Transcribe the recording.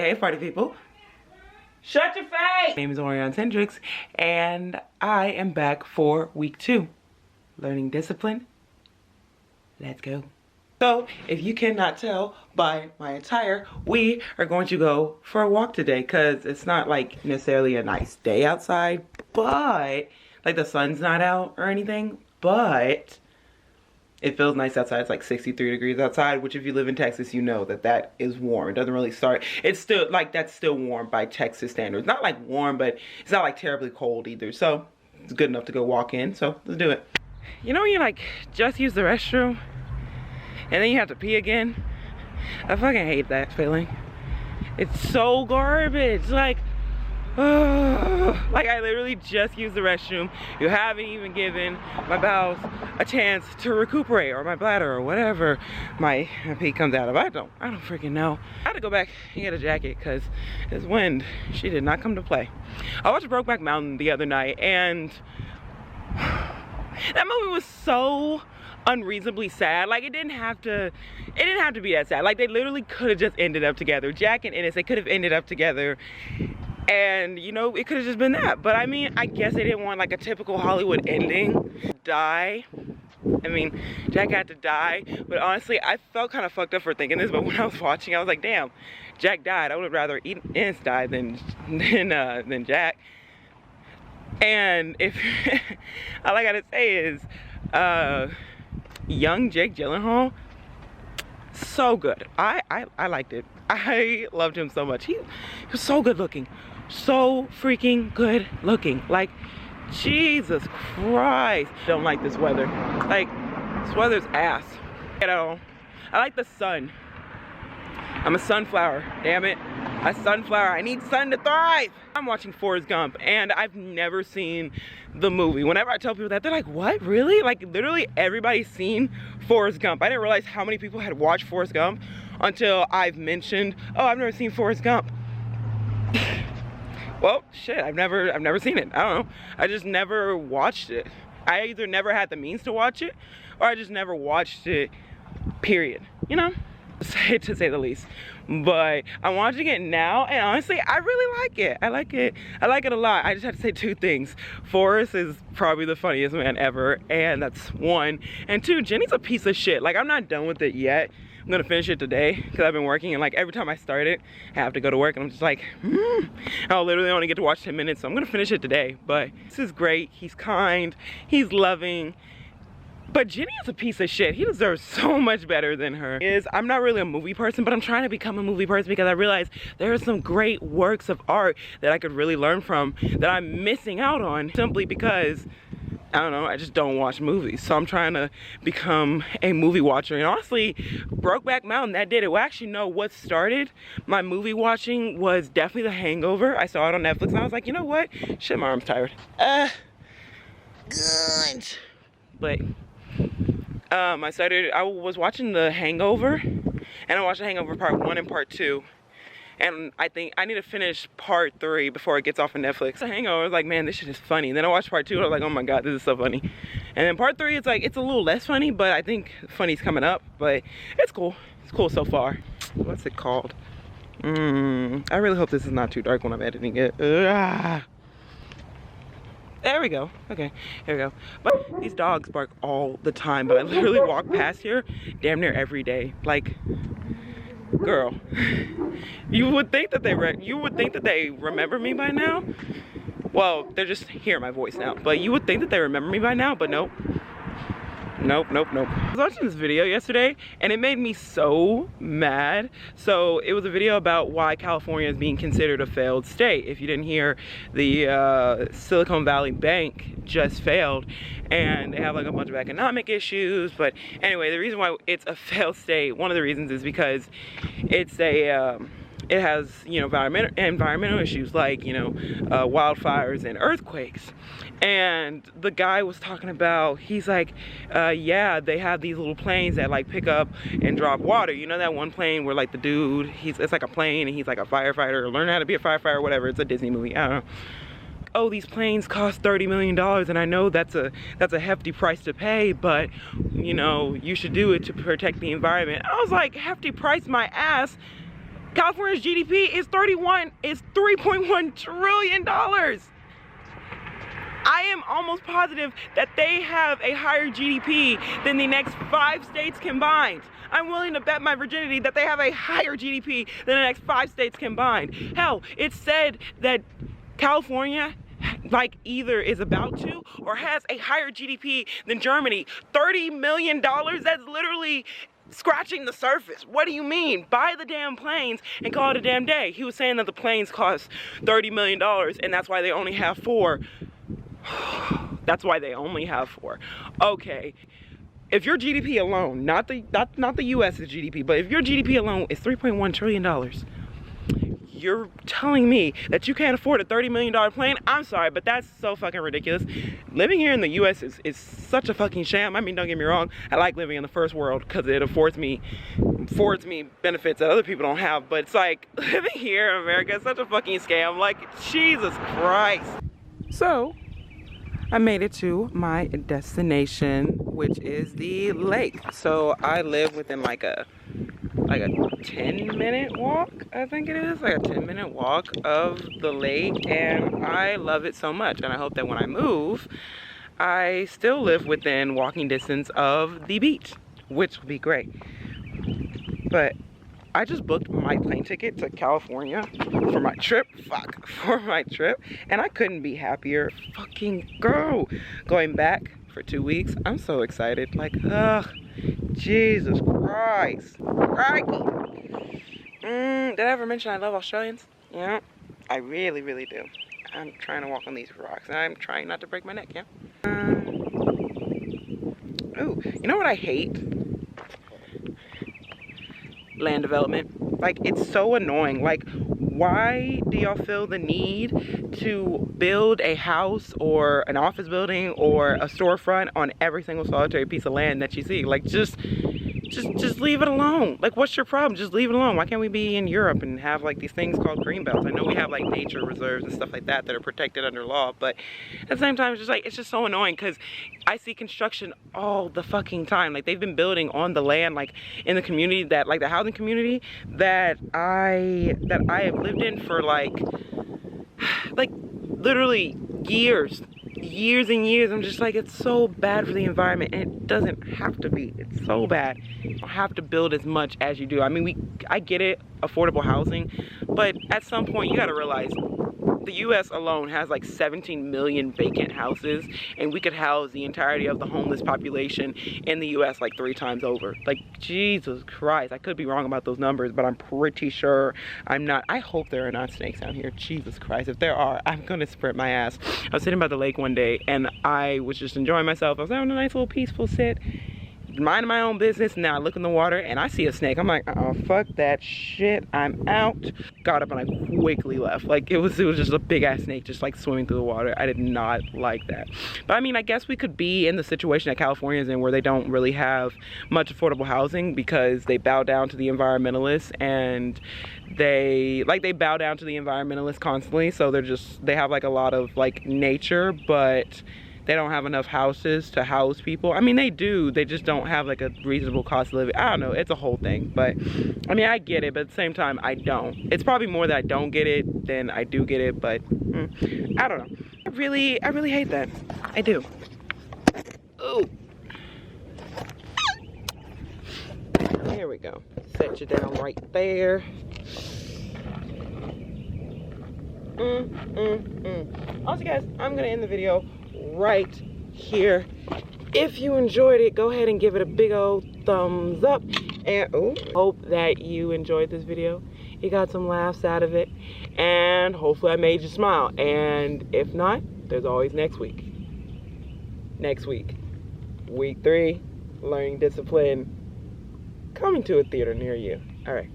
Hey, party people. Shut your face! My name is Orion Hendricks, and I am back for week 2. Learning discipline. Let's go. So, if you cannot tell by my attire, we are going to go for a walk today, because it's not like necessarily a nice day outside, but like the sun's not out or anything, but it feels nice outside. It's like 63 degrees outside, which if you live in Texas, you know that that is warm. It doesn't really start. It's still like, that's still warm by Texas standards. Not like warm, but it's not like terribly cold either. So it's good enough to go walk in. So let's do it. You know when you like just use the restroom and then you have to pee again? I fucking hate that feeling. It's so garbage. Like I literally just used the restroom. You haven't even given my bowels a chance to recuperate, or my bladder, or whatever my pee comes out of. I don't freaking know. I had to go back and get a jacket because this wind, she did not come to play. I watched Brokeback Mountain the other night, and that movie was so unreasonably sad. Like it didn't have to be that sad. Like they literally could have just ended up together. Jack and Ennis, they could have ended up together. And, you know, it could have just been that. But, I mean, I guess they didn't want, like, a typical Hollywood ending. Die. I mean, Jack had to die. But, honestly, I felt kind of fucked up for thinking this. But when I was watching, I was like, damn, Jack died. I would have rather Ennis die than Jack. And if... all I gotta say is, young Jake Gyllenhaal, so good. I liked it. I loved him so much. He was so good looking. So freaking good looking. Like, Jesus Christ. Don't like this weather. Like, this weather's ass. You know, I like the sun. I'm a sunflower, damn it. A sunflower. I need sun to thrive. I'm watching Forrest Gump, and I've never seen the movie. Whenever I tell people that, they're like, what, really? Like, literally everybody's seen Forrest Gump. I didn't realize how many people had watched Forrest Gump until I've mentioned, oh, I've never seen Forrest Gump. Well, shit, I've never seen it. I don't know. I just never watched it. I either never had the means to watch it, or I just never watched it, period. You know? To say the least. But I'm watching it now, and honestly, I really like it. I like it a lot. I just have to say 2 things. Forrest is probably the funniest man ever, and that's 1. And 2, Jenny's a piece of shit. Like, I'm not done with it yet. I'm gonna finish it today because I've been working, and like every time I start it, I have to go to work, and I'm just like, I'll literally only get to watch 10 minutes, so I'm gonna finish it today. But this is great. He's kind, he's loving. But Jenny is a piece of shit. He deserves so much better than her. I'm not really a movie person, but I'm trying to become a movie person because I realize there are some great works of art that I could really learn from that I'm missing out on simply because, I don't know, I just don't watch movies. So I'm trying to become a movie watcher. And honestly, Brokeback Mountain, that did it. Well, actually, no, what started my movie watching was definitely The Hangover. I saw it on Netflix, and I was like, you know what? Shit, my arm's tired. Good. But I was watching The Hangover, and I watched The Hangover Part 1 and Part 2, and I think I need to finish Part 3 before it gets off of Netflix. The Hangover, I was like, man, this shit is funny. And then I watched Part 2, and I was like, oh my god, this is so funny. And then Part 3, it's like, it's a little less funny, but I think funny's coming up, but it's cool. It's cool so far. What's it called? I really hope this is not too dark when I'm editing it. There we go. Okay, here we go. But these dogs bark all the time, but I literally walk past here damn near every day. Like, girl, you would think that they remember me by now. Well, they're just hearing my voice now, but you would think that they remember me by now, but nope. Nope. I was watching this video yesterday, and it made me so mad. So it was a video about why California is being considered a failed state. If you didn't hear, the Silicon Valley Bank just failed, and they have like a bunch of economic issues. But anyway, the reason why it's a failed state, one of the reasons is because it's it has, you know, environmental issues like, you know, wildfires and earthquakes. And the guy was talking about, he's like, yeah, they have these little planes that like pick up and drop water. You know that one plane where like the dude, it's like a plane and he's like a firefighter, or learn how to be a firefighter or whatever. It's a Disney movie, I don't know. Oh, these planes cost $30 million, and I know that's a hefty price to pay, but you know, you should do it to protect the environment. I was like, hefty price my ass. California's GDP is 3.1 trillion dollars. I am almost positive that they have a higher GDP than the next 5 states combined. I'm willing to bet my virginity that they have a higher GDP than the next 5 states combined. Hell, it's said that California like either is about to or has a higher GDP than Germany. $30 million, that's literally scratching the surface. What do you mean? Buy the damn planes and call it a damn day. He was saying that the planes cost $30 million and that's why they only have 4. That's why they only have 4. Okay. If your GDP alone, not the US's GDP, but if your GDP alone is $3.1 trillion, you're telling me that you can't afford a $30 million plane? I'm sorry, but that's so fucking ridiculous. Living here in the US is such a fucking sham. I mean, don't get me wrong, I like living in the first world because it affords me benefits that other people don't have, but it's like, living here in America is such a fucking scam. Like, Jesus Christ. So, I made it to my destination, which is the lake. So I live within like a 10-minute walk, I think it is, like a 10-minute walk of the lake, and I love it so much. And I hope that when I move, I still live within walking distance of the beach, which will be great. But I just booked my plane ticket to California for my trip, and I couldn't be happier. Fucking go! Going back for 2 weeks, I'm so excited. Like, ugh, Jesus Christ. Crikey. Did I ever mention I love Australians? Yeah, I really, really do. I'm trying to walk on these rocks, and I'm trying not to break my neck, yeah? Ooh, you know what I hate? Land development. Like, it's so annoying. Like, why do y'all feel the need to build a house or an office building or a storefront on every single solitary piece of land that you see? Like, just leave it alone. Like, what's your problem? Just leave it alone. Why can't we be in Europe and have like these things called green belts? I know we have like nature reserves and stuff like that that are protected under law, but at the same time, it's just so annoying because I see construction all the fucking time. Like, they've been building on the land, like in the community that, like the housing community that I have lived in for like literally years and years. I'm just like, it's so bad for the environment, and it doesn't have to be. It's so bad. You don't have to build as much as you do. I mean, I get it, affordable housing, but at some point you gotta realize the US alone has like 17 million vacant houses, and we could house the entirety of the homeless population in the US like 3 times over. Like, Jesus Christ. I could be wrong about those numbers, but I'm pretty sure I'm not. I hope there are not snakes down here. Jesus Christ. If there are, I'm gonna sprint my ass. I was sitting by the lake one day and I was just enjoying myself. I was having a nice little peaceful sit, minding my own business, and now I look in the water and I see a snake. I'm like, oh, fuck that shit, I'm out. Got up and I quickly left. Like, it was just a big ass snake just like swimming through the water. I did not like that. But I mean, I guess we could be in the situation that California is in, where they don't really have much affordable housing because they bow down to the environmentalists, and they bow down to the environmentalists constantly. So they have like a lot of like nature, but they don't have enough houses to house people. I mean, they do, they just don't have like a reasonable cost of living. I don't know, it's a whole thing. But I mean, I get it, but at the same time, I don't. It's probably more that I don't get it than I do get it, but I don't know. I really hate that. I do. Ooh. There we go. Set you down right there. Also, guys, I'm gonna end the video right here. If you enjoyed it, go ahead and give it a big old thumbs up, and hope that you enjoyed this video. You got some laughs out of it, and hopefully I made you smile. And if not, there's always next week. Week 3, learning discipline, coming to a theater near you. All right.